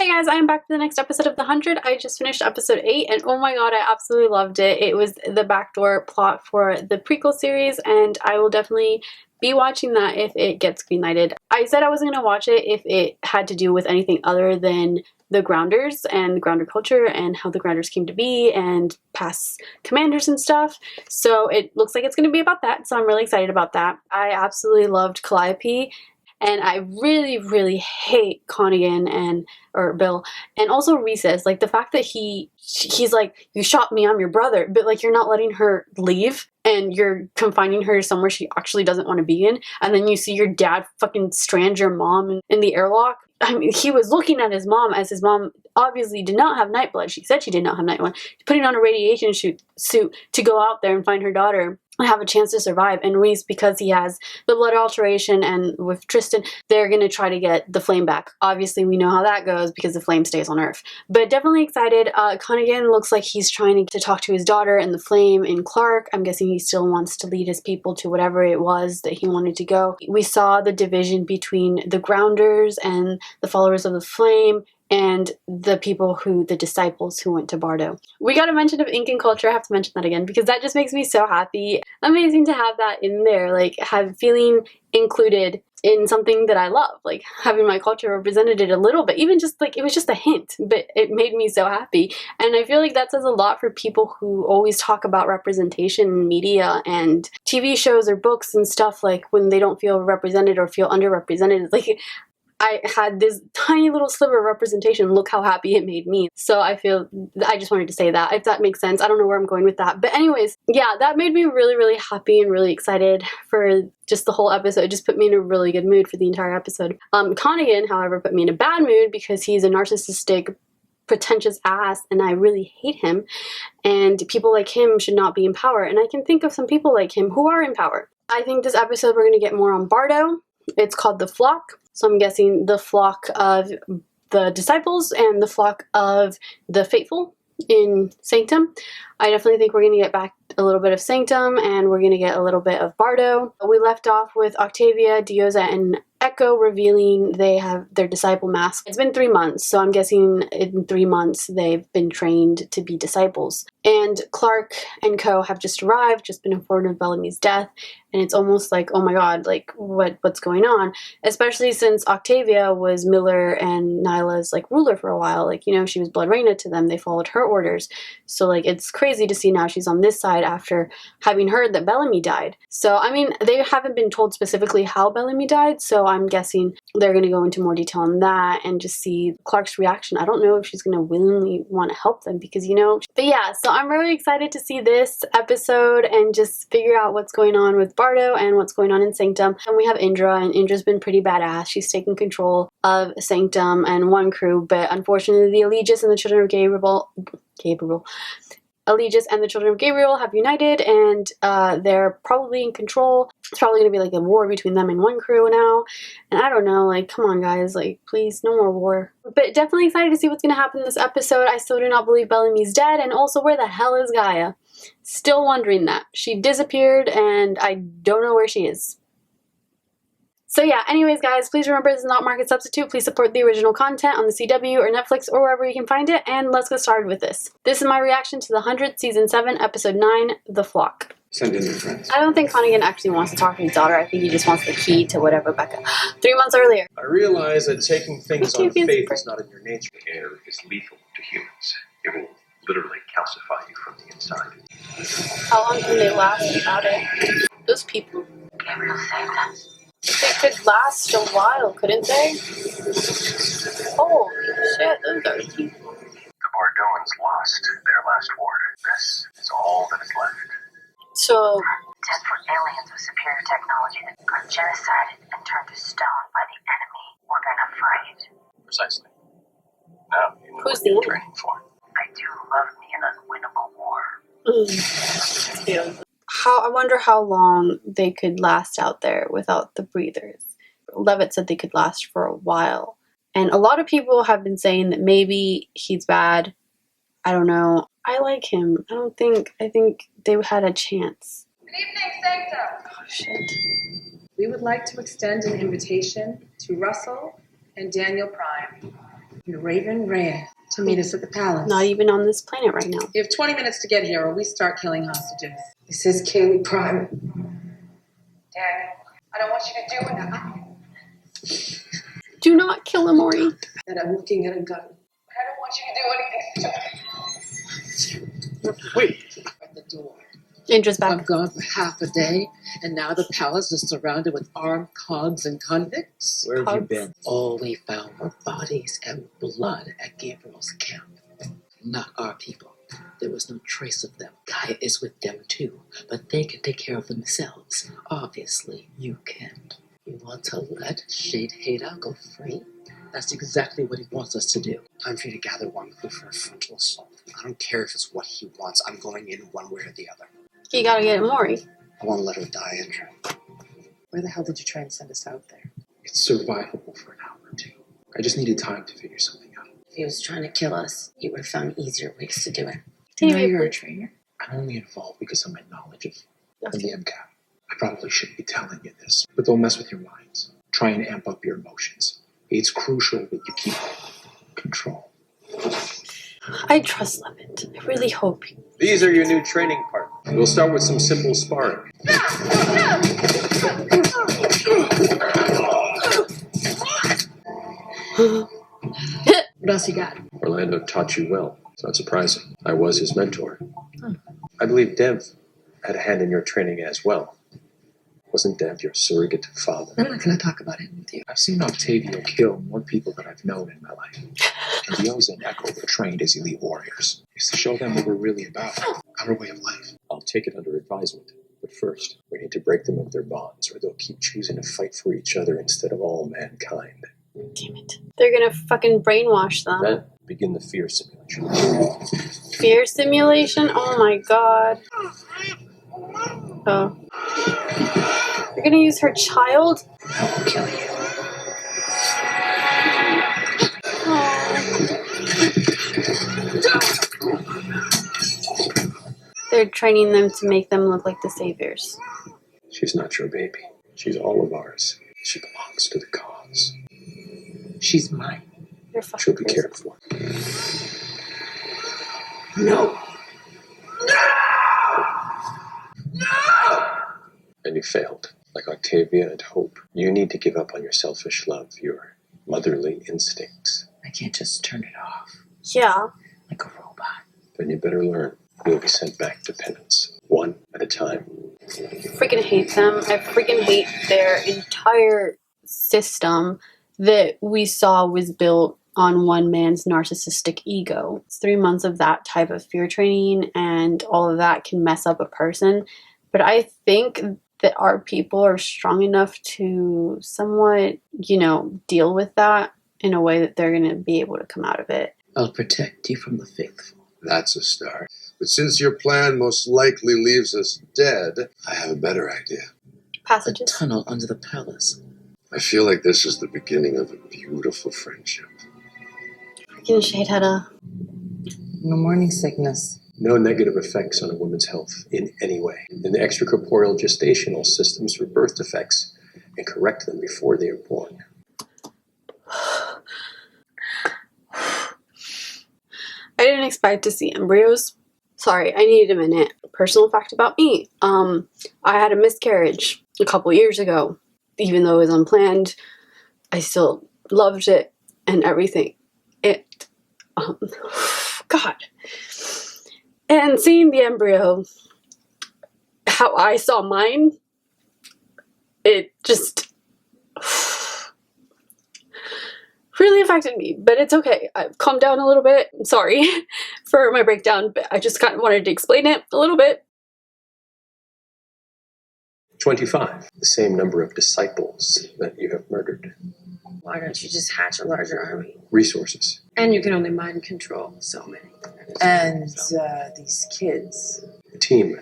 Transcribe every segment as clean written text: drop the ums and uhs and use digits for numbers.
Hey guys, I am back for the next episode of The 100. I just finished episode 8 and oh my god, I absolutely loved it. It was the backdoor plot for the prequel series and I will definitely be watching that if it gets greenlighted. I said I wasn't going to watch it if it had to do with anything other than the Grounders and Grounder culture and how the Grounders came to be and past commanders and stuff. So it looks like it's going to be about that, so I'm really excited about that. I absolutely loved Calliope. And I really hate Connigan or Bill, and also Recess. Like the fact that he's like, you shot me, I'm your brother, but like you're not letting her leave and you're confining her to somewhere she actually doesn't want to be in, and then you see your dad fucking strand your mom in the airlock. I mean, he was looking at his mom as his mom obviously did not have night blood. She said she did not have night blood. Putting on a radiation suit to go out there and find her daughter and have a chance to survive. And Reese, because he has the blood alteration, and with Tristan, they're going to try to get the flame back. Obviously, we know how that goes because the flame stays on Earth. But definitely excited. Connigan looks like he's trying to talk to his daughter and the flame in Clark. I'm guessing he still wants to lead his people to whatever it was that he wanted to go. We saw the division between the Grounders and the followers of the flame, and the disciples who went to Bardo. We got a mention of ink and culture. I have to mention that again because that just makes me so happy. Amazing to have that in there, like feeling included in something that I love, like having my culture represented a little bit, even just like, it was just a hint, but it made me so happy. And I feel like that says a lot for people who always talk about representation in media and TV shows or books and stuff, like when they don't feel represented or feel underrepresented. Like, I had this tiny little sliver of representation. Look how happy it made me. So I just wanted to say that, if that makes sense. I don't know where I'm going with that. But anyways, yeah, that made me really happy and really excited for just the whole episode. It just put me in a really good mood for the entire episode. Connigan, however, put me in a bad mood because he's a narcissistic, pretentious ass and I really hate him. And people like him should not be in power. And I can think of some people like him who are in power. I think this episode we're going to get more on Bardo. It's called The Flock. So I'm guessing the flock of the disciples and the flock of the faithful in Sanctum. I definitely think we're going to get back a little bit of Sanctum and we're going to get a little bit of Bardo. We left off with Octavia, Diyoza, and Echo revealing they have their disciple mask. It's been 3 months, so I'm guessing in 3 months they've been trained to be disciples. And Clark and co have just arrived, just been informed of Bellamy's death, and it's almost like, oh my god, like what's going on? Especially since Octavia was Miller and Nyla's like ruler for a while. Like, you know, she was Blood Reina to them. They followed her orders. So like it's crazy to see now she's on this side after having heard that Bellamy died. So I mean, they haven't been told specifically how Bellamy died, so I'm guessing they're going to go into more detail on that and just see Clark's reaction. I don't know if she's going to willingly want to help them because, you know, but yeah, so I'm really excited to see this episode and just figure out what's going on with Bardo and what's going on in Sanctum. And we have Indra, and Indra's been pretty badass. She's taken control of Sanctum and one crew, but unfortunately the Allegiance and the Children of Gabriel Allegiance and the Children of Gabriel have united, and they're probably in control. It's probably going to be like a war between them and one crew now. And I don't know, like, come on guys, like, please, no more war. But definitely excited to see what's going to happen in this episode. I still do not believe Bellamy's dead, and also, where the hell is Gaia? Still wondering that. She disappeared, and I don't know where she is. So yeah, anyways guys, please remember this is not market substitute. Please support the original content on the CW or Netflix or wherever you can find it, and let's get started with this. This is my reaction to The 100, Season 7, Episode 9, The Flock. Send in your friends. I don't think Connigan actually wants to talk to his daughter. I think he just wants the key to whatever Becca. 3 months earlier. I realize that taking things on faith is not in your nature. Air is lethal to humans. It will literally calcify you from the inside. How long can they last without it? Those people. Gabriel saved us. They could last a while, couldn't they? Holy shit, those are people. The Bardoans lost their last war. This is all that is left. So, 10-foot aliens with superior technology that got genocided and turned to stone by the enemy. We're gonna fight. Precisely. Now you know who's what the you're enemy? training for. I do love me an unwinnable war. Yeah. I wonder how long they could last out there without the breathers. Levitt said they could last for a while. And a lot of people have been saying that maybe he's bad. I don't know. I like him. I think they had a chance. Good evening, Sanctum. Oh, shit. We would like to extend an invitation to Russell and Daniel Prime. You're raving red to meet us at the palace. Not even on this planet right now. You have 20 minutes to get here or we start killing hostages. This is Kaylee Prime. Dad, I don't want you to do it. Do not kill Emori. That I'm looking at a gun. I don't want you to do anything. Wait. At the door. Indra's back. I've gone for half a day, and now the palace is surrounded with armed cogs and convicts. Where have you been? All we found were bodies and blood at Gabriel's camp. Not our people. There was no trace of them. Gaia is with them too, but they can take care of themselves. Obviously, you can't. You want to let Sheidheda go free? That's exactly what he wants us to do. Time for you to gather one crew for a frontal assault. I don't care if it's what he wants. I'm going in one way or the other. You gotta get Emori. I won't let her die, Indra. Where the hell did you try and send us out there? It's survivable for an hour or two. I just needed time to figure something out. If he was trying to kill us, you would have found easier ways to do it. You're a traitor. I'm only involved because of my knowledge of the MCAP. I probably shouldn't be telling you this, but they'll mess with your minds. Try and amp up your emotions. It's crucial that you keep control. I trust Levitt. I really hope. These are your new training partners. We'll start with some simple sparring. What else you got? Orlando taught you well. It's not surprising. I was his mentor. I believe Dev had a hand in your training as well. Wasn't Dev your surrogate father? I'm not going to talk about it with you. I've seen Octavia kill more people than I've known in my life. And Diyoza and Echo were trained as elite warriors. It's to show them what we're really about, our way of life. I'll take it under advisement. But first, we need to break them of their bonds, or they'll keep choosing to fight for each other instead of all mankind. Damn it. They're gonna fucking brainwash them. Then, begin the fear simulation. Fear simulation? Oh my god. Oh. You're gonna use her child? I will kill you. They're training them to make them look like the saviors. She's not your baby. She's all of ours. She belongs to the cause. She's mine. You're fucking She'll be crazy. cared for. No. And you failed. Like Octavia and Hope. You need to give up on your selfish love, your motherly instincts. I can't just turn it off Yeah. like a robot. Then you better learn. You'll be sent back to penance, one at a time. Freaking hate them. I freaking hate their entire system that we saw was built on one man's narcissistic ego. It's 3 months of that type of fear training, and all of that can mess up a person. But I think that our people are strong enough to somewhat, deal with that in a way that they're going to be able to come out of it. I'll protect you from the faithful. That's a start. But since your plan most likely leaves us dead, I have a better idea. A Passages. tunnel under the palace. I feel like this is the beginning of a beautiful friendship. Freaking Sheidheda. No morning sickness. No negative effects on a woman's health in any way. In the extracorporeal gestational systems for birth defects and correct them before they are born. I didn't expect to see embryos. Sorry, I needed a minute. Personal fact about me. I had a miscarriage a couple years ago. Even though it was unplanned, I still loved it and everything. God. And seeing the embryo, how I saw mine, it just really affected me, but it's okay. I've calmed down a little bit. I'm sorry for my breakdown, but I just kind of wanted to explain it a little bit. 25, the same number of disciples that you have murdered. Why don't you just hatch a larger army? Resources. And you can only mind control so many. And these kids. A team.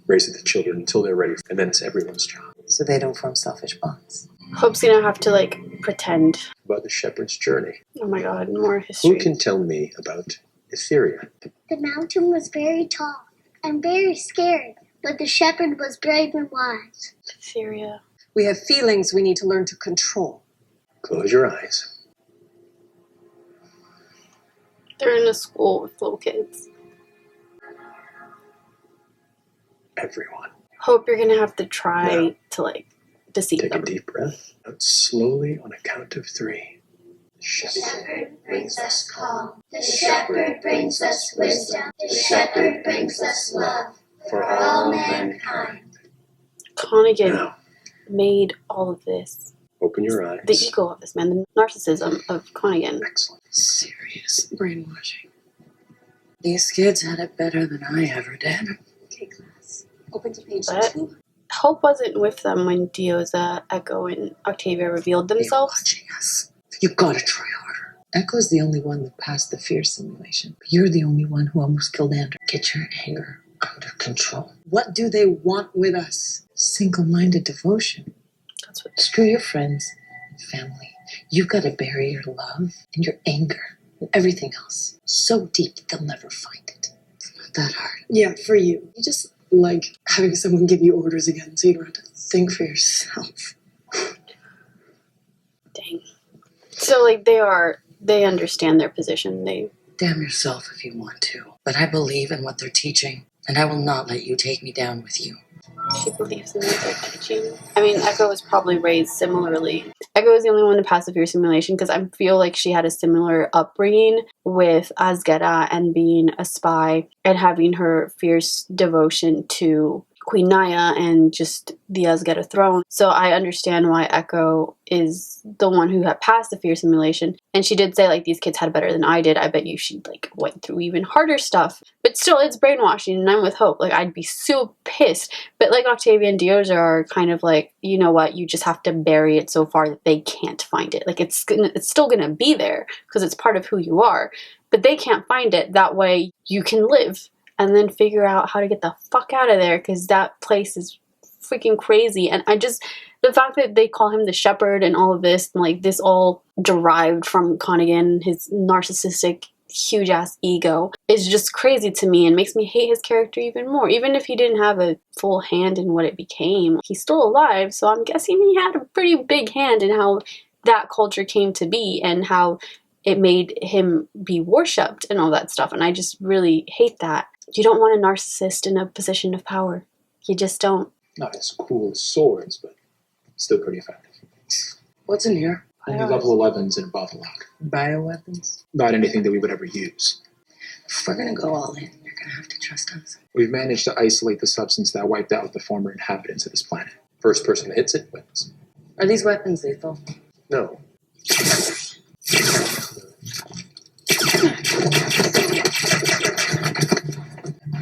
Raise the children until they're ready, and then it's everyone's job. So they don't form selfish bonds. Hope's gonna have to, pretend. About the shepherd's journey. Oh my god, more history. Who can tell me about Etheria? The mountain was very tall and very scary, but the shepherd was brave and wise. Syria. We have feelings we need to learn to control. Close your eyes. They're in a school with little kids. Everyone. Hope you're gonna have to try No. to, like, deceive Take them. a deep breath. Out slowly on a count of 3. The shepherd brings us calm. The shepherd brings us wisdom. The shepherd brings us love for all mankind. Connigan Now, made all of this. open your eyes. The ego of this man, the narcissism of Connigan. Excellent. Serious brainwashing. These kids had it better than I ever did. Okay, class. Open to page But 2. Hope wasn't with them when Diyoza, Echo, and Octavia revealed They're themselves. watching us. You gotta try harder. Echo's the only one that passed the fear simulation. But you're the only one who almost killed Andrew. Get your anger under control. What do they want with us? Single-minded devotion. That's what. Screw your friends and family. You've got to bury your love and your anger and everything else so deep that they'll never find it. It's not that hard. Yeah, for you. You just like having someone give you orders again so you don't have to think for yourself. Dang. So, like, they understand their position. Damn yourself if you want to. But I believe in what they're teaching, and I will not let you take me down with you. She believes in what they're teaching. I mean, Echo was probably raised similarly. Echo is the only one to pass the fear simulation because I feel like she had a similar upbringing with Sheidheda and being a spy and having her fierce devotion to Queen Naya and just the Sheidheda throne. So I understand why Echo is the one who had passed the fear simulation. And she did say, like, these kids had it better than I did. I bet you she, like, went through even harder stuff. But still, it's brainwashing, and I'm with Hope. Like, I'd be so pissed. But, like, Octavia and Diyoza are kind of like, you know what, you just have to bury it so far that they can't find it. Like, it's still gonna be there, because it's part of who you are. But they can't find it. That way, you can live. And then figure out how to get the fuck out of there, because that place is freaking crazy. And the fact that they call him the shepherd and all of this, and like this all derived from Connigan, his narcissistic, huge ass ego, is just crazy to me and makes me hate his character even more. Even if he didn't have a full hand in what it became, he's still alive, so I'm guessing he had a pretty big hand in how that culture came to be and how it made him be worshipped and all that stuff. And I just really hate that. You don't want a narcissist in a position of power. You just don't. Not as cool as swords, but still pretty effective. What's in here? Only level 11s and above allowed. Bioweapons? Not anything that we would ever use. If we're gonna go all in, you're gonna have to trust us. We've managed to isolate the substance that wiped out the former inhabitants of this planet. First person that hits it wins. Are these weapons lethal? No.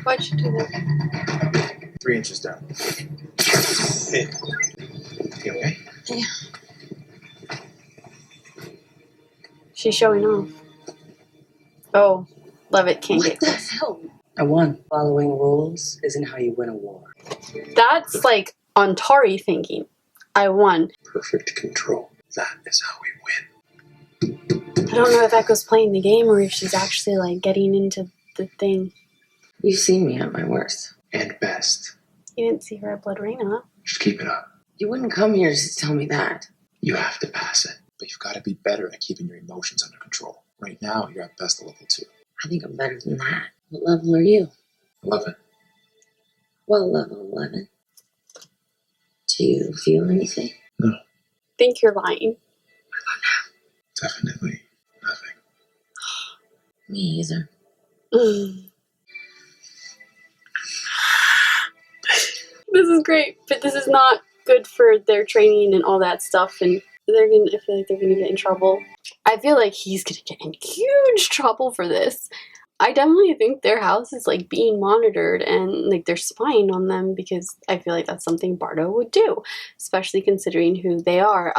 Why'd you do that? 3 inches down. Hey. You okay? Yeah. She's showing off. Oh, Levitt can't What get the close. hell? I won. Following rules isn't how you win a war. That's like Antari thinking. I won. Perfect control. That is how we win. I don't know if Echo's playing the game or if she's actually like getting into the thing. You've seen me at my worst. And best. You didn't see her at Blood Reina. Just keep it up. You wouldn't come here just to tell me that. You have to pass it. But you've got to be better at keeping your emotions under control. Right now, you're at best a level 2. I think I'm better than that. What level are you? 11. Well, level 11. Do you feel anything? No. Think you're lying. Definitely nothing. Me either. This is great, but this is not good for their training and all that stuff, and I feel like they're gonna get in trouble. I feel like he's gonna get in huge trouble for this. I definitely think their house is like being monitored and like they're spying on them, because I feel like that's something Bardo would do, especially considering who they are.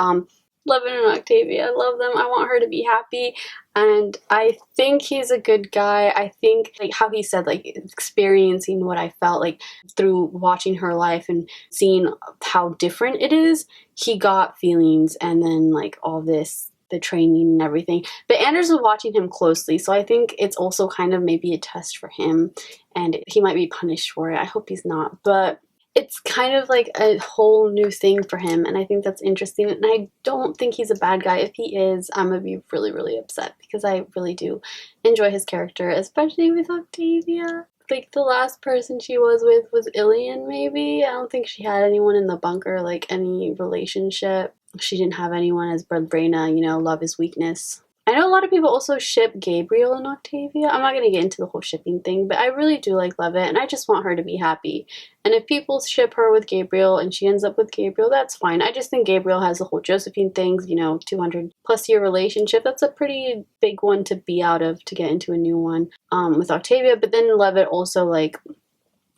Levitt and Octavia, I love them. I want her to be happy, and I think he's a good guy. I think like how he said, like experiencing what I felt like through watching her life and seeing how different it is, he got feelings, and then like all this, the training and everything. But Anders was watching him closely, so I think it's also kind of maybe a test for him, and he might be punished for it. I hope he's not, but it's kind of like a whole new thing for him, and I think that's interesting. And I don't think he's a bad guy. If he is, I'm gonna be really, really upset because I really do enjoy his character, especially with Octavia. Like, the last person she was with was Ilian, maybe. I don't think she had anyone in the bunker, like any relationship. She didn't have anyone as Braina, you know, love is weakness. I know a lot of people also ship Gabriel and Octavia. I'm not going to get into the whole shipping thing, but I really do like Levitt, and I just want her to be happy. And if people ship her with Gabriel and she ends up with Gabriel, that's fine. I just think Gabriel has the whole Josephine things, you know, 200 plus year relationship. That's a pretty big one to be out of to get into a new one with Octavia. But then Levitt also, like,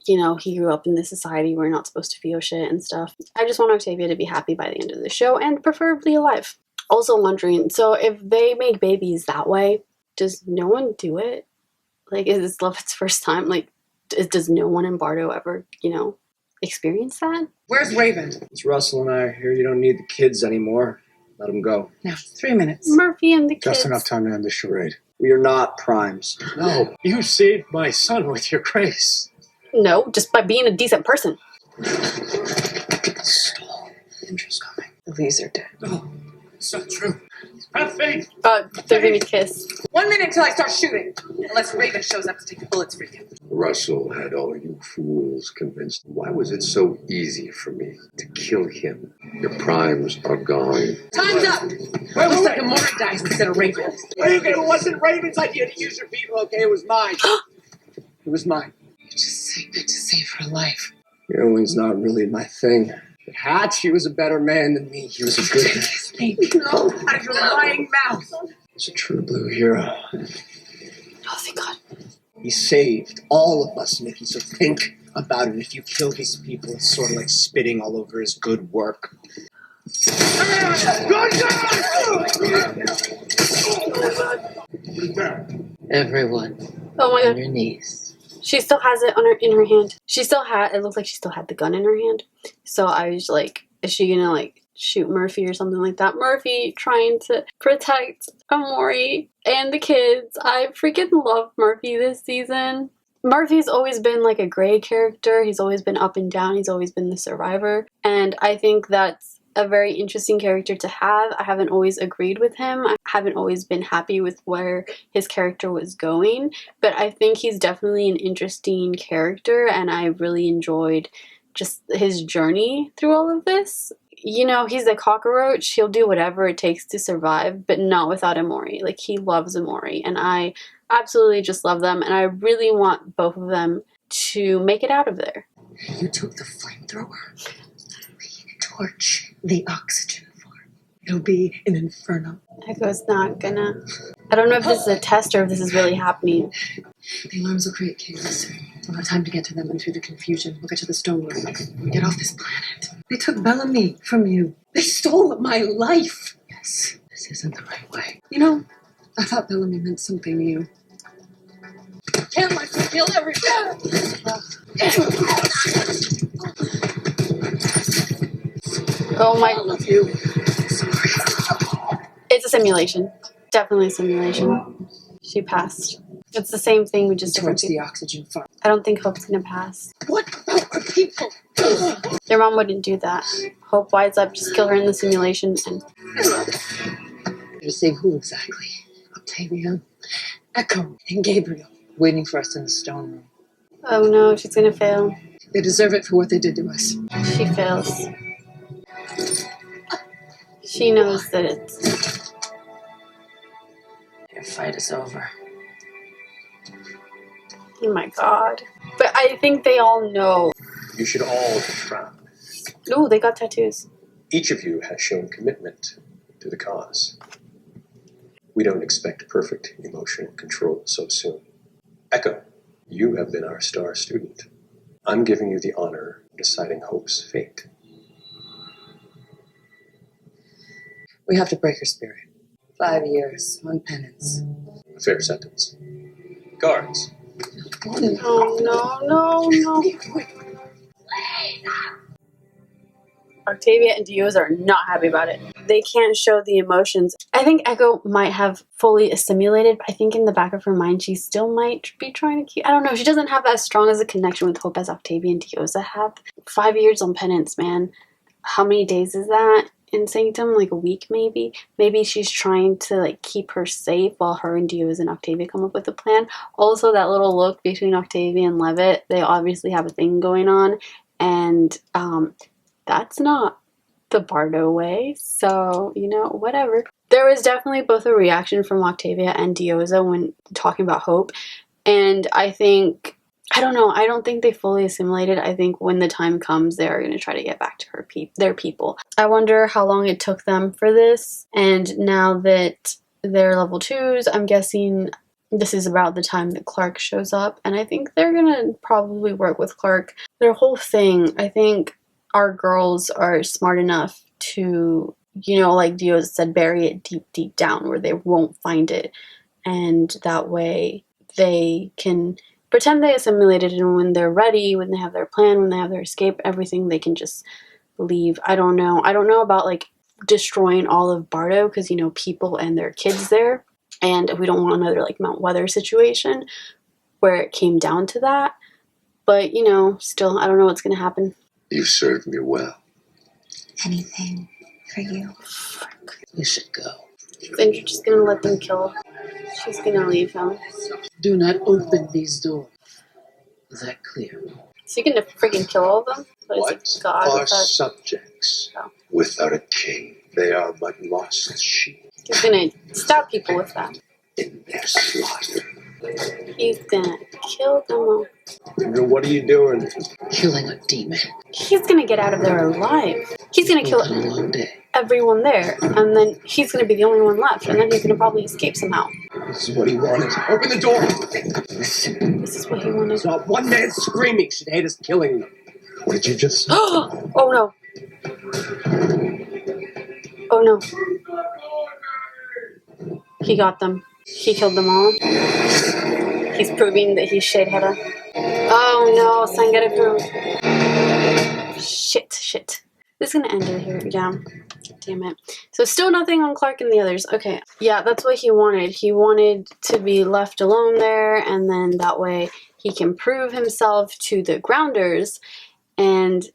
you know, he grew up in this society where you're not supposed to feel shit and stuff. I just want Octavia to be happy by the end of the show, and preferably alive. Also wondering, so if they make babies that way, does no one do it? Like, is this Levitt's first time? Like, does no one in Bardo ever, you know, experience that? Where's Raven? It's Russell and I are here. You don't need the kids anymore. Let them go. Now, 3 minutes. Murphy and the kids. Just enough time to end the charade. We are not primes. No, you saved my son with your grace. No, just by being a decent person. Stall. Indra's coming. The Lees are dead. No, it's not true. Have faith. They're gonna kiss. 1 minute till I start shooting. Unless Raven shows up to take the bullets for you. Russell had all you fools convinced. Why was it so easy for me to kill him? Your primes are gone. Time's up! Where was like Emori dies instead of Raven? It wasn't Raven's idea to use your people, okay? It was mine. It was mine. You just saved it to save her life. Heroin's not really my thing. But Hatch, he was a better man than me. He was a good man. Name. No, out of your lying mouth. He's a true blue hero. Oh, thank God. He saved all of us, Nikki, so think about it. If you kill his people, it's sort of like spitting all over his good work. Everyone, Oh my on God. your knees. She still has it in her hand. It looked like she still had the gun in her hand. So I was like, is she gonna like shoot Murphy or something like that? Murphy trying to protect Emori and the kids. I freaking love Murphy this season. Murphy's always been like a gray character. He's always been up and down. He's always been the survivor. And I think that's a very interesting character to have. I haven't always agreed with him. I haven't always been happy with where his character was going, but I think he's definitely an interesting character, and I really enjoyed just his journey through all of this. You know, he's a cockroach. He'll do whatever it takes to survive, but not without Emori. Like, he loves Emori, and I absolutely just love them, and I really want both of them to make it out of there. You took the flamethrower? Torch the oxygen farm. It'll be an inferno. Echo's not gonna... I don't know if this is a test or if this is really happening. The alarms will create chaos. We'll have time to get to them, and through the confusion, we'll get to the stonework and get off this planet. They took Bellamy from you. They stole my life. Yes, this isn't the right way. You know, I thought Bellamy meant something to you. Can't let you kill everyone. Oh my... I love you. It's a simulation. Definitely a simulation. She passed. It's the same thing, we just different Towards the people. oxygen farm. I don't think Hope's gonna pass. What about our people? Their mom wouldn't do that. Hope wise up, just kill her in the simulation and... To save who exactly? Octavia, Echo, and Gabriel. Waiting for us in the stone room. Oh no, she's gonna fail. They deserve it for what they did to us. She fails. She knows that it's... Your fight is over. Oh my God. But I think they all know. You should all be proud. Ooh, they got tattoos. Each of you has shown commitment to the cause. We don't expect perfect emotional control so soon. Echo, you have been our star student. I'm giving you the honor of deciding Hope's fate. We have to break her spirit. 5 years on penance. A fair sentence. Guards, No. Octavia and Diyoza are not happy about it. they can't show the emotions. I think Echo might have fully assimilated, but I think in the back of her mind she still might be trying to keep, I don't know, she doesn't have as strong as a connection with Hope as Octavia and Diyoza have. 5 years on penance, man. How many days is that in Sanctum? Like a week maybe? Maybe she's trying to like keep her safe while her and Diyoza and Octavia come up with a plan. Also, that little look between Octavia and Levitt, they obviously have a thing going on, and that's not the Bardo way, so, you know, whatever. There was definitely both a reaction from Octavia and Diyoza when talking about Hope, and I think, I don't know, I don't think they fully assimilated. I think when the time comes, they're going to try to get back to their people. I wonder how long it took them for this, and now that they're level 2s, I'm guessing this is about the time that Clark shows up, and I think they're going to probably work with Clark. Their whole thing, I think, our girls are smart enough to, you know, like Diyoza said, bury it deep, deep down where they won't find it. And that way they can pretend they assimilated, and when they're ready, when they have their plan, when they have their escape, everything, they can just leave. I don't know. I don't know about, like, destroying all of Bardo, because, you know, people and their kids there. And we don't want another, like, Mount Weather situation where it came down to that. But, you know, still, I don't know what's going to happen. You served me well. Anything for you. We should go. Is Indra just gonna let them kill? She's gonna leave him. Do not open these doors. Is that clear? Is he gonna freaking kill all of them? What is it, God? are subjects without a king? They are but lost sheep. He's gonna stab people with that. In their slaughter. He's gonna kill them all. Indra, what are you doing? Killing a demon. He's gonna get out of there alive. He's gonna kill A long day. everyone there, and then he's gonna be the only one left, and then he's gonna probably escape somehow. This is what he wanted. Open the door! This is what he wanted. It's not one man screaming. Sheidheda's killing them. What did you just say? Oh no. Oh no. He got them. He killed them all. He's proving that he's Sheidheda. Oh no, Sangettaku. Shit. This is gonna end it here. Yeah. Damn it. So still nothing on Clark and the others. Okay. Yeah, that's what he wanted. He wanted to be left alone there, and then that way he can prove himself to the Grounders, and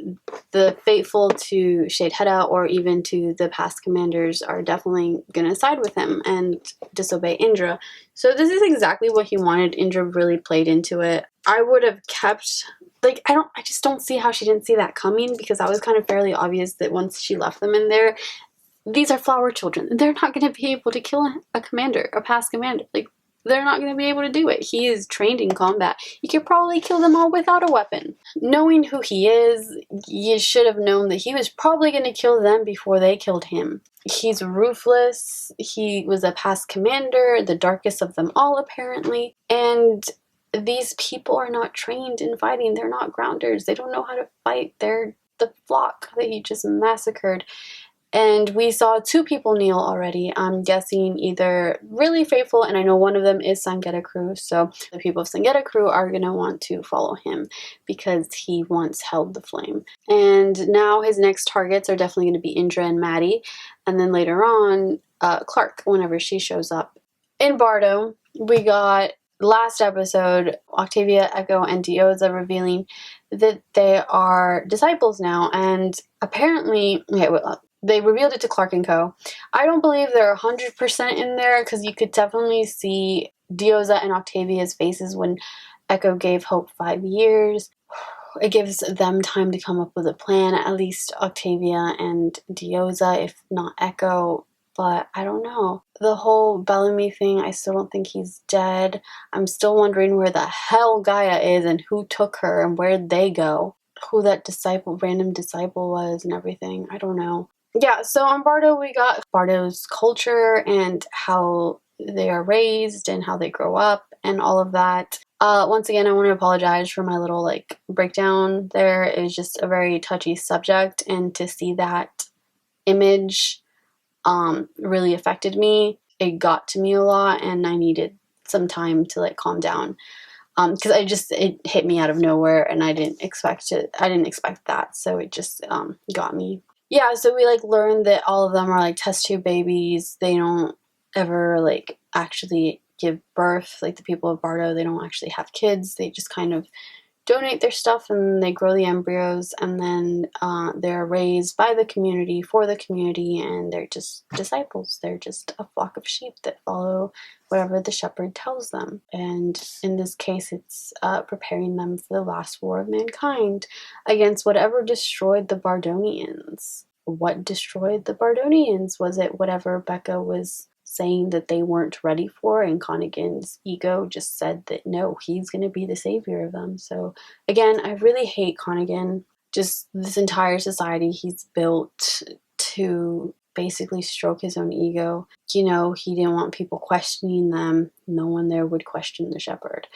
the faithful to Sheidheda or even to the past commanders are definitely gonna side with him and disobey Indra. So this is exactly what he wanted. Indra really played into it. I would have kept, like, I just don't see how she didn't see that coming, because that was kind of fairly obvious that once she left them in there, these are flower children. They're not going to be able to kill a commander, a past commander. Like, they're not going to be able to do it. He is trained in combat. You could probably kill them all without a weapon. Knowing who he is, you should have known that he was probably going to kill them before they killed him. He's ruthless. He was a past commander, the darkest of them all, apparently. And these people are not trained in fighting. They're not Grounders. They don't know how to fight. They're the flock that he just massacred. And we saw 2 people kneel already. I'm guessing either really faithful, and I know one of them is Sangettaku, so the people of Sangettaku are going to want to follow him because he once held the flame. And now his next targets are definitely going to be Indra and Maddie, and then later on, Clark, whenever she shows up. In Bardo, we got last episode, Octavia, Echo, and Diyoza revealing that they are disciples now, and apparently, they revealed it to Clark and Co. I don't believe they're 100% in there, because you could definitely see Diyoza and Octavia's faces when Echo gave Hope 5 years. It gives them time to come up with a plan, at least Octavia and Diyoza, if not Echo. But I don't know. The whole Bellamy thing, I still don't think he's dead. I'm still wondering where the hell Gaia is and who took her and where'd they go. Who that random disciple was and everything. I don't know. Yeah, so on Bardo, we got Bardo's culture and how they are raised and how they grow up and all of that. Once again, I want to apologize for my little, breakdown there. It was just a very touchy subject, and to see that image really affected me. It got to me a lot, and I needed some time to, calm down. Because it hit me out of nowhere, and I didn't expect that, so it just got me. Yeah, so we like learned that all of them are like test tube babies. They don't ever like actually give birth. Like the people of Bardo, they don't actually have kids. They just kind of donate their stuff and they grow the embryos, and then they're raised by the community for the community, and they're just disciples. They're just a flock of sheep that follow whatever the shepherd tells them. And in this case, it's preparing them for the last war of mankind against whatever destroyed the Bardonians. What destroyed the Bardonians? Was it whatever Becca was saying that they weren't ready for, and Connigan's ego just said that no, he's going to be the savior of them. So again, I really hate Connigan. Just this entire society he's built to basically stroke his own ego. You know, he didn't want people questioning them. No one there would question the shepherd.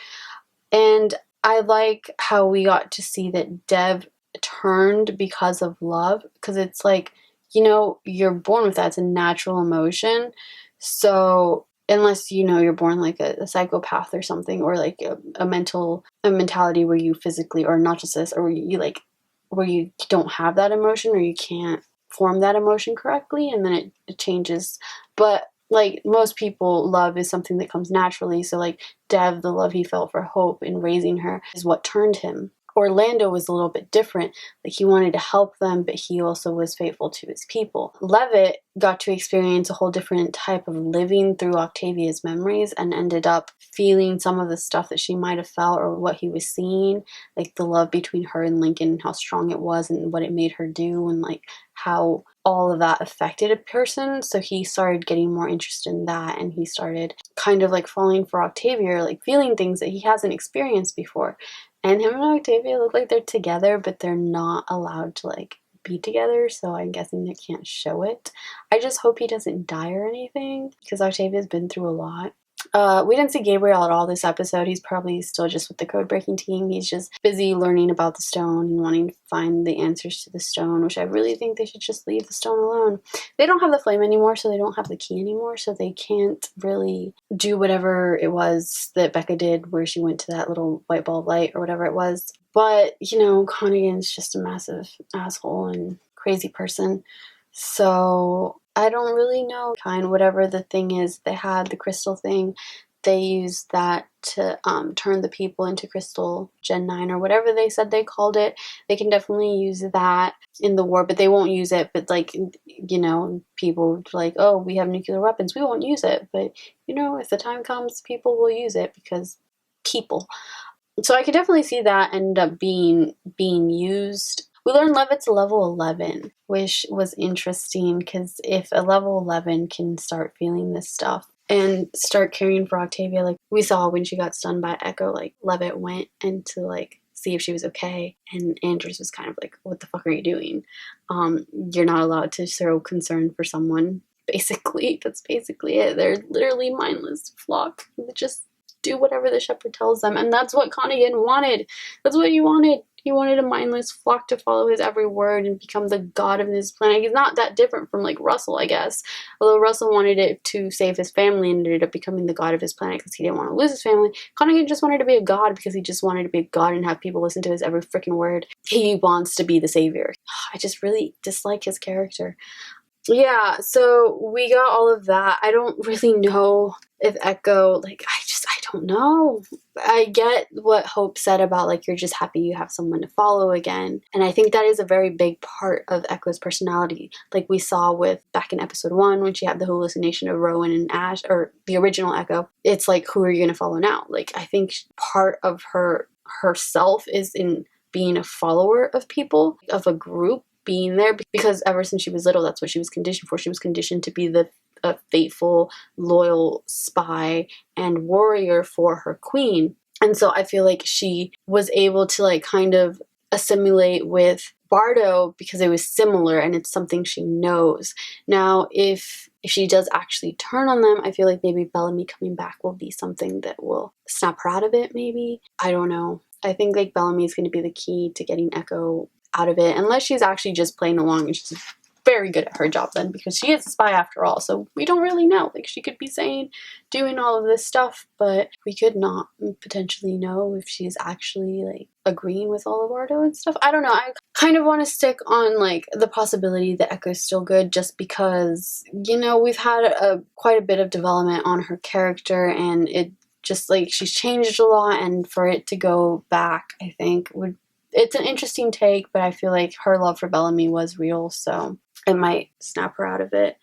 And I like how we got to see that Dev turned because of love, because it's like, you know, you're born with that. It's a natural emotion. So unless, you know, you're born like a psychopath or something, or like a mentality where you physically, or not just this, or you like, where you don't have that emotion, or you can't form that emotion correctly, and then it changes. But like most people, love is something that comes naturally. So like Dev, the love he felt for Hope in raising her is what turned him. Orlando was a little bit different. Like he wanted to help them, but he also was faithful to his people. Levitt got to experience a whole different type of living through Octavia's memories, and ended up feeling some of the stuff that she might have felt, or what he was seeing, like the love between her and Lincoln, and how strong it was, and what it made her do, and like how all of that affected a person. So he started getting more interested in that, and he started kind of like falling for Octavia, like feeling things that he hasn't experienced before. And him and Octavia look like they're together, but they're not allowed to like be together, so I'm guessing they can't show it. I just hope he doesn't die or anything, because Octavia's been through a lot. We didn't see Gabriel at all this episode. He's probably still just with the code-breaking team. He's just busy learning about the stone and wanting to find the answers to the stone, which I really think they should just leave the stone alone. They don't have the flame anymore, so they don't have the key anymore, so they can't really do whatever it was that Becca did, where she went to that little white ball of light or whatever it was. But, you know, Connigan's just a massive asshole and crazy person. So I don't really know. Whatever the thing is, they had the crystal thing. They used that to turn the people into crystal Gen 9 or whatever they said they called it. They can definitely use that in the war, but they won't use it. But like, you know, people like, oh, we have nuclear weapons, we won't use it. But, you know, if the time comes, people will use it, because people. So I could definitely see that end up being used. We learned Levitt's a level 11, which was interesting, because if a level 11 can start feeling this stuff and start caring for Octavia, like we saw when she got stunned by Echo, like Levitt went in to like see if she was okay, and Andrews was kind of like, what the fuck are you doing? You're not allowed to show concern for someone, basically. That's basically it. They're literally mindless flock. They just do whatever the shepherd tells them, and that's what Connigan wanted. That's what he wanted. He wanted a mindless flock to follow his every word and become the god of his planet. He's not that different from like Russell, I guess. Although Russell wanted it to save his family and ended up becoming the god of his planet because he didn't want to lose his family. Connigan just wanted to be a god because he just wanted to be a god and have people listen to his every freaking word. He wants to be the savior. I just really dislike his character. Yeah, so we got all of that. I don't really know if Echo, like, I don't know. I get what Hope said about, like, you're just happy you have someone to follow again. And I think that is a very big part of Echo's personality. Like we saw with back in episode 1 when she had the hallucination of Rowan and Ash, or the original Echo. It's like, who are you going to follow now? Like, I think part of herself is in being a follower of people, of a group, being there, because ever since she was little, that's what she was conditioned for. She was conditioned to be a faithful, loyal spy and warrior for her queen. And so I feel like she was able to like kind of assimilate with Bardo because it was similar and it's something she knows. Now, if she does actually turn on them, I feel like maybe Bellamy coming back will be something that will snap her out of it, maybe. I don't know. I think like Bellamy is going to be the key to getting Echo out of it, unless she's actually just playing along and she's very good at her job then, because she is a spy after all, so we don't really know. Like, she could be doing all of this stuff, but we could not potentially know if she's actually, like, agreeing with all of Bardo and stuff. I don't know. I kind of want to stick on, like, the possibility that Echo's still good, just because, you know, we've had quite a bit of development on her character, and it just, like, she's changed a lot, and for it to go back, I think, it's an interesting take, but I feel like her love for Bellamy was real, so it might snap her out of it.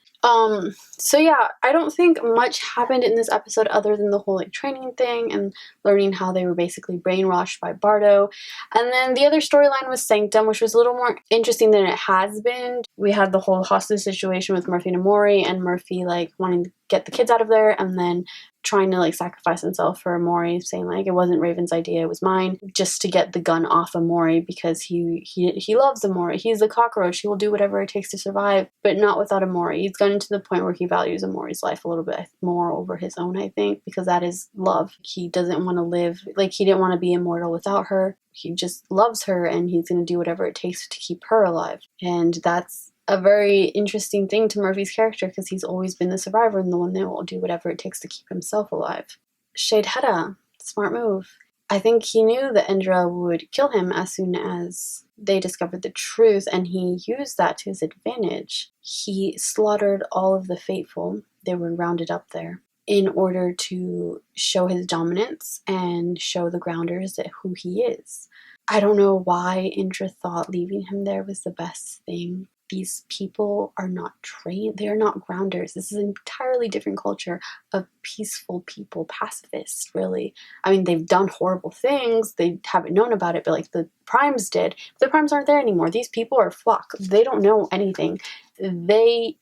So yeah, I don't think much happened in this episode other than the whole, like, training thing and learning how they were basically brainwashed by Bardo. And then the other storyline was Sanctum, which was a little more interesting than it has been. We had the whole hostage situation with Murphy and Emori, and Murphy, like, wanting to get the kids out of there, and then trying to, like, sacrifice himself for Emori, saying, like, it wasn't Raven's idea, it was mine, just to get the gun off Emori, because he loves Emori. He's a cockroach. He will do whatever it takes to survive, but not without Emori. He's gotten to the point where he values Emori's life a little bit more over his own, I think, because that is love. He doesn't want to live, like, he didn't want to be immortal without her. He just loves her, and he's going to do whatever it takes to keep her alive. And that's a very interesting thing to Murphy's character, because he's always been the survivor and the one that will do whatever it takes to keep himself alive. Sheidheda, smart move. I think he knew that Indra would kill him as soon as they discovered the truth, and he used that to his advantage. He slaughtered all of the faithful. They were rounded up there in order to show his dominance and show the grounders that who he is. I don't know why Indra thought leaving him there was the best thing. These people are not trained. They are not grounders. This is an entirely different culture of peaceful people, pacifists, really. I mean, they've done horrible things. They haven't known about it, but, like, the Primes did. But the Primes aren't there anymore. These people are flock. They don't know anything. They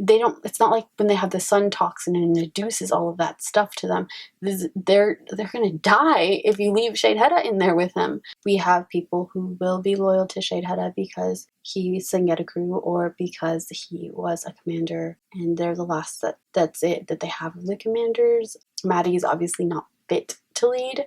don't, it's not like when they have the sun toxin and it induces all of that stuff to them. They're gonna die if you leave Sheidheda in there with them. We have people who will be loyal to Sheidheda because he's Sangeta crew, or because he was a commander, and they're the last that's it that they have of the commanders. Maddie's obviously not fit to lead,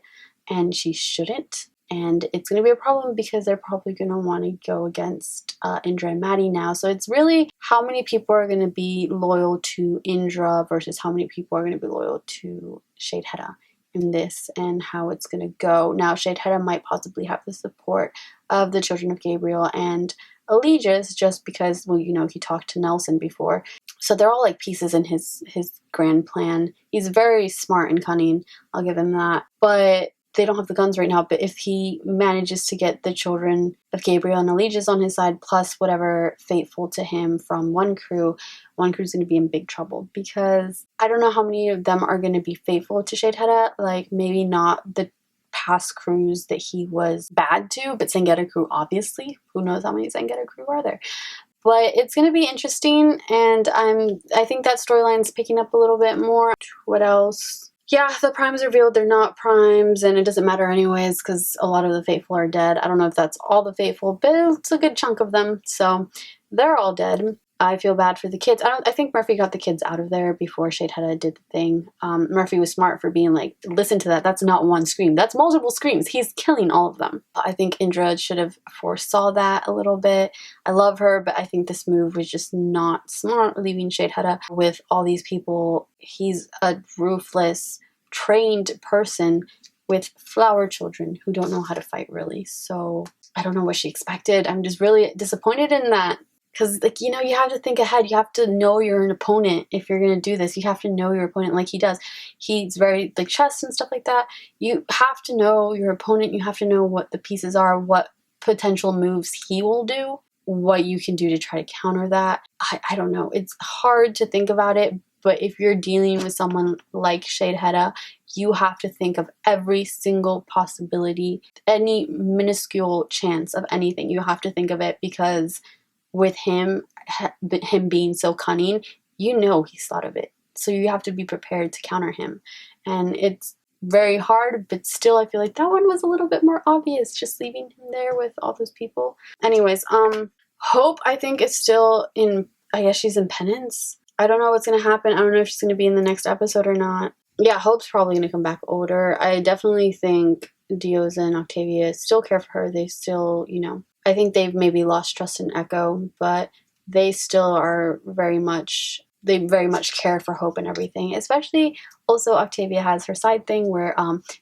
and she shouldn't. And it's going to be a problem because they're probably going to want to go against Indra and Maddie now. So it's really how many people are going to be loyal to Indra versus how many people are going to be loyal to Sheidheda in this, and how it's going to go. Now, Sheidheda might possibly have the support of the children of Gabriel and Allegius, just because, well, you know, he talked to Nelson before. So they're all, like, pieces in his grand plan. He's very smart and cunning, I'll give him that. But they don't have the guns right now, but if he manages to get the children of Gabriel and Allegius on his side, plus whatever faithful to him from one crew's going to be in big trouble, because I don't know how many of them are going to be faithful to Sheidheda. Like, maybe not the past crews that he was bad to, but Sangeta crew, obviously. Who knows how many Sangeta crew are there? But it's going to be interesting, and I think that storyline's picking up a little bit more. What else? Yeah, the Primes revealed they're not Primes, and it doesn't matter anyways, because a lot of the faithful are dead. I don't know if that's all the faithful, but it's a good chunk of them, so they're all dead. I feel bad for the kids. I think Murphy got the kids out of there before Sheidheda did the thing. Murphy was smart for being like, listen to that. That's not one scream. That's multiple screams. He's killing all of them. I think Indra should have foresaw that a little bit. I love her, but I think this move was just not smart, leaving Sheidheda with all these people. He's a ruthless, trained person with flower children who don't know how to fight, really. So I don't know what she expected. I'm just really disappointed in that. Because, like, you know, you have to think ahead. You have to know you're an opponent if you're going to do this. You have to know your opponent like he does. He's very, like, chess and stuff like that. You have to know your opponent. You have to know what the pieces are, what potential moves he will do, what you can do to try to counter that. I don't know. It's hard to think about it, but if you're dealing with someone like Sheidheda, you have to think of every single possibility, any minuscule chance of anything. You have to think of it, because with him being so cunning, you know he's thought of it. So you have to be prepared to counter him. And it's very hard, but still I feel like that one was a little bit more obvious, just leaving him there with all those people. Anyways, Hope, I think, is still in, I guess she's in penance. I don't know what's going to happen. I don't know if she's going to be in the next episode or not. Yeah, Hope's probably going to come back older. I definitely think Diyoza and Octavia still care for her. They still, you know, I think they've maybe lost trust in Echo, but they still are very much care for Hope and everything. Especially also Octavia has her side thing where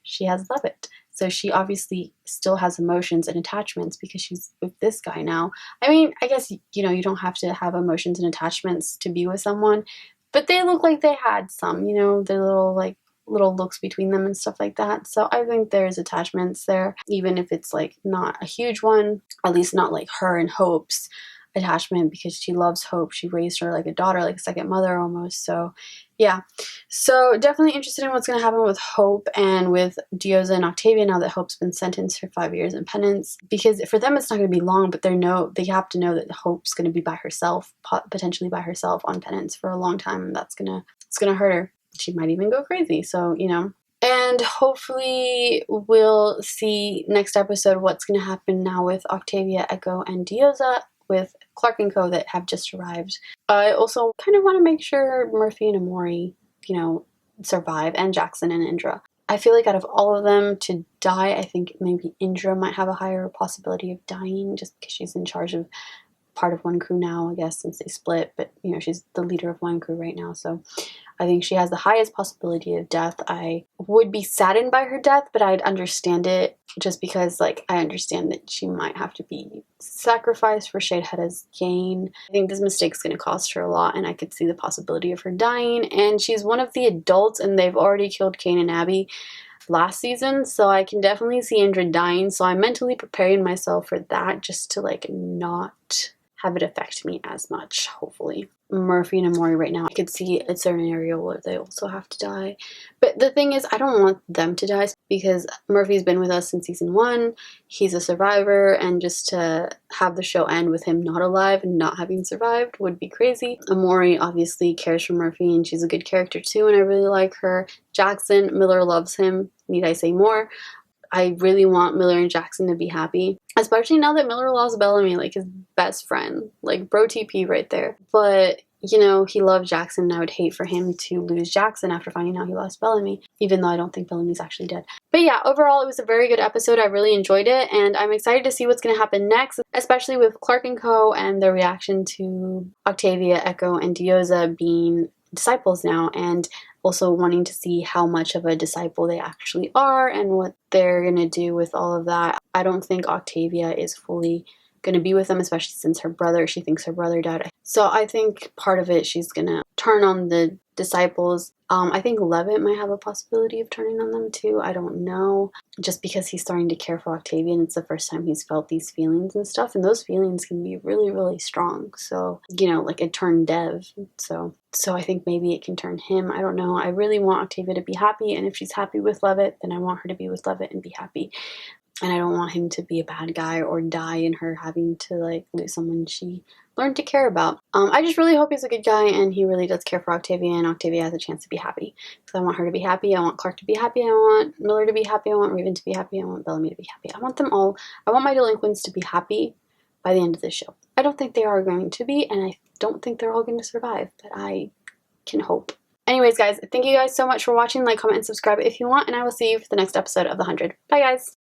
she has Levitt. So she obviously still has emotions and attachments because she's with this guy now. I mean, I guess, you know, you don't have to have emotions and attachments to be with someone, but they look like they had some, you know, their little looks between them and stuff like that. So I think there's attachments there, even if it's like not a huge one, at least not like her and Hope's attachment, because she loves Hope. She raised her like a daughter, like a second mother almost. So yeah, so definitely interested in what's going to happen with Hope and with Diyoza and Octavia now that Hope's been sentenced for 5 years in penance, because for them it's not going to be long, but they have to know that Hope's going to be by herself, potentially by herself on penance for a long time, and it's gonna hurt her. She might even go crazy. So, you know, and hopefully we'll see next episode what's going to happen now with Octavia, Echo, and Diyoza, with Clark and Co. that have just arrived. I also kind of want to make sure Murphy and Emori, you know, survive, and Jackson and Indra. I feel like out of all of them to die, I think maybe Indra might have a higher possibility of dying just because she's in charge of part of one crew now, I guess, since they split. But, you know, she's the leader of one crew right now, so I think she has the highest possibility of death. I would be saddened by her death, but I'd understand it just because, like, I understand that she might have to be sacrificed for Sheidheda's gain. I think this mistake's going to cost her a lot, and I could see the possibility of her dying. And she's one of the adults, and they've already killed Kane and Abby last season, so I can definitely see Indra dying. So I'm mentally preparing myself for that, just to, like, not have it affect me as much, hopefully. Murphy and Emori right now, I could see a certain area where they also have to die. But the thing is, I don't want them to die because Murphy's been with us since season 1. He's a survivor, and just to have the show end with him not alive and not having survived would be crazy. Emori obviously cares for Murphy, and she's a good character too, and I really like her. Jackson, Miller loves him. Need I say more? I really want Miller and Jackson to be happy, especially now that Miller lost Bellamy, like his best friend, like bro TP right there. But, you know, he loved Jackson, and I would hate for him to lose Jackson after finding out he lost Bellamy, even though I don't think Bellamy's actually dead. But yeah, overall it was a very good episode. I really enjoyed it, and I'm excited to see what's going to happen next, especially with Clark and Co. and their reaction to Octavia, Echo, and Diyoza being disciples now, and also wanting to see how much of a disciple they actually are and what they're going to do with all of that. I don't think Octavia is fully going to be with them, especially since she thinks her brother died. So I think part of it, she's going to turn on the disciples. I think Levitt might have a possibility of turning on them too. I don't know. Just because he's starting to care for Octavia, and it's the first time he's felt these feelings and stuff. And those feelings can be really, really strong. So, you know, like it turned Dev. So I think maybe it can turn him. I don't know. I really want Octavia to be happy. And if she's happy with Levitt, then I want her to be with Levitt and be happy. And I don't want him to be a bad guy or die in her having to, like, lose someone she learned to care about. I just really hope he's a good guy and he really does care for Octavia, and Octavia has a chance to be happy. So I want her to be happy. I want Clark to be happy. I want Miller to be happy. I want Raven to be happy. I want Bellamy to be happy. I want them all. I want my delinquents to be happy by the end of the show. I don't think they are going to be, and I don't think they're all going to survive, but I can hope. Anyways, guys, thank you guys so much for watching. Like, comment, and subscribe if you want, and I will see you for the next episode of The 100. Bye, guys!